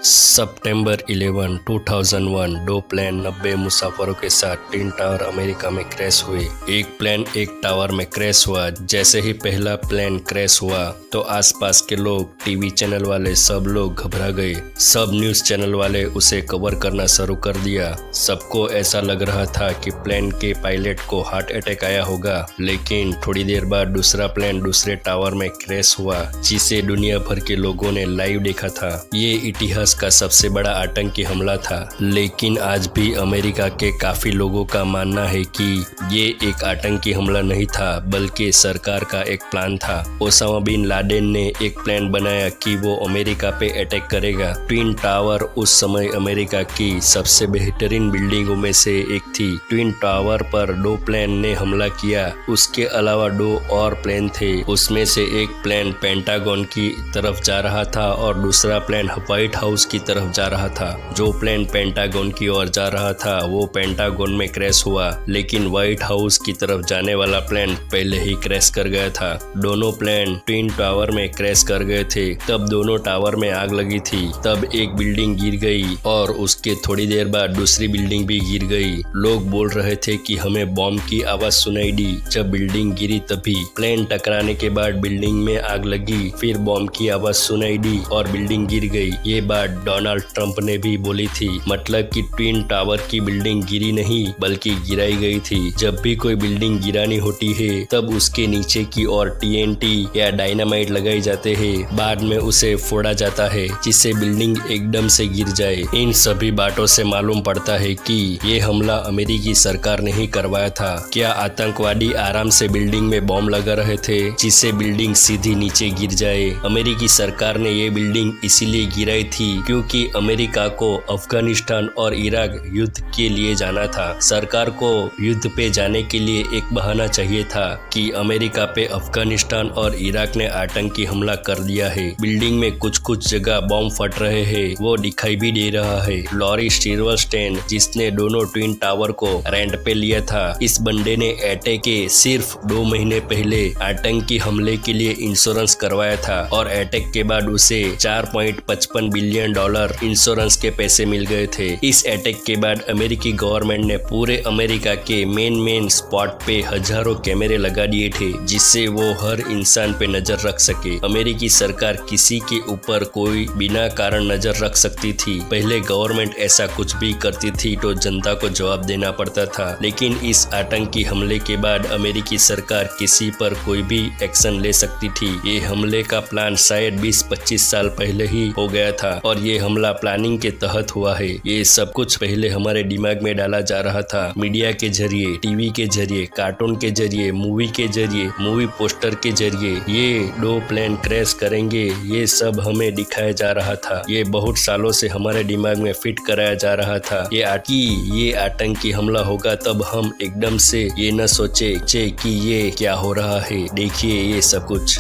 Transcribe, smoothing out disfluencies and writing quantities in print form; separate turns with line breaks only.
सितंबर 11, 2001 दो प्लेन 90 मुसाफरों के साथ ट्विन टावर अमेरिका में क्रैश हुए। एक प्लेन एक टावर में क्रैश हुआ। जैसे ही पहला प्लेन क्रैश हुआ तो आसपास के लोग, टीवी चैनल वाले सब लोग घबरा गए। सब न्यूज़ चैनल वाले उसे कवर करना शुरू कर दिया। सबको ऐसा लग रहा था कि प्लेन के पायलट को हार्ट अटैक आया होगा, लेकिन थोड़ी देर बाद दूसरा प्लेन दूसरे टावर में क्रैश हुआ, जिसे दुनिया भर के लोगों ने लाइव देखा था। ये इतिहास का सबसे बड़ा आतंकी हमला था, लेकिन आज भी अमेरिका के काफी लोगों का मानना है कि ये एक आतंकी हमला नहीं था, बल्कि सरकार का एक प्लान था। ओसामा बिन लादेन ने एक प्लान बनाया कि वो अमेरिका पे अटैक करेगा। ट्विन टावर उस समय अमेरिका की सबसे बेहतरीन बिल्डिंगों में से एक थी। ट्विन टावर पर दो प्लेन ने हमला किया। उसके अलावा दो और प्लेन थे। उसमें से एक प्लेन पेंटागन की तरफ जा रहा था और दूसरा प्लेन व्हाइट हाउस की तरफ जा रहा था। जो प्लेन पेंटागन की ओर जा रहा था वो पेंटागन में क्रैश हुआ, लेकिन व्हाइट हाउस की तरफ जाने वाला प्लेन पहले ही क्रैश कर गया था। दोनों प्लेन ट्विन टावर में क्रैश कर गए थे। तब दोनों टावर में आग लगी थी। तब एक बिल्डिंग गिर गई और उसके थोड़ी देर बाद दूसरी बिल्डिंग भी गिर गई। लोग बोल रहे थे कि हमें बॉम्ब की आवाज सुनाई दी। जब बिल्डिंग गिरी तभी प्लेन टकराने के बाद बिल्डिंग में आग लगी, फिर बॉम्ब की आवाज सुनाई दी और बिल्डिंग गिर गई। ये बात डोनाल्ड ट्रंप ने भी बोली थी, मतलब कि ट्विन टावर की बिल्डिंग गिरी नहीं बल्कि गिराई गई थी। जब भी कोई बिल्डिंग गिरानी होती है तब उसके नीचे की ओर टीएनटी या डायनामाइट लगाए जाते हैं। बाद में उसे फोड़ा जाता है जिससे बिल्डिंग एकदम से गिर जाए। इन सभी बातों से मालूम पड़ता है कि ये हमला अमेरिकी सरकार ने ही करवाया था। क्या आतंकवादी आराम से बिल्डिंग में बॉम्ब लगा रहे थे जिससे बिल्डिंग सीधी नीचे गिर जाए? अमेरिकी सरकार ने ये बिल्डिंग इसीलिए गिराई थी क्योंकि अमेरिका को अफगानिस्तान और इराक युद्ध के लिए जाना था। सरकार को युद्ध पे जाने के लिए एक बहाना चाहिए था कि अमेरिका पे अफगानिस्तान और इराक ने आतंकी हमला कर दिया है। बिल्डिंग में कुछ कुछ जगह बॉम्ब फट रहे हैं, वो दिखाई भी दे रहा है। लॉरी स्टीवरस्टेन, जिसने दोनों ट्विन टावर को रेंट पे लिया था, इस बंदे ने अटैक के सिर्फ 2 महीने पहले आतंकी हमले के लिए इंश्योरेंस करवाया था और अटैक के बाद उसे $4.55 बिलियन इंश्योरेंस के पैसे मिल गए थे। इस अटैक के बाद अमेरिकी गवर्नमेंट ने पूरे अमेरिका के मेन स्पॉट पे हजारों कैमरे लगा दिए थे, जिससे वो हर इंसान पे नजर रख सके। अमेरिकी सरकार किसी के ऊपर कोई बिना कारण नजर रख सकती थी। पहले गवर्नमेंट ऐसा कुछ भी करती थी तो जनता को जवाब देना पड़ता था, लेकिन इस आतंकी हमले के बाद अमेरिकी सरकार किसी पर कोई भी एक्शन ले सकती थी। ये हमले का प्लान शायद 20-25 साल पहले ही हो गया था और ये हमला प्लानिंग के तहत हुआ है। ये सब कुछ पहले हमारे दिमाग में डाला जा रहा था, मीडिया के जरिए, टीवी के जरिए, कार्टून के जरिए, मूवी के जरिए, मूवी पोस्टर के जरिए। ये 2 प्लेन क्रैश करेंगे, ये सब हमें दिखाया जा रहा था। ये बहुत सालों से हमारे दिमाग में फिट कराया जा रहा था। ये आतंकी हमला होगा, तब हम एकदम से ये न सोचे कि ये क्या हो रहा है। देखिए ये सब कुछ।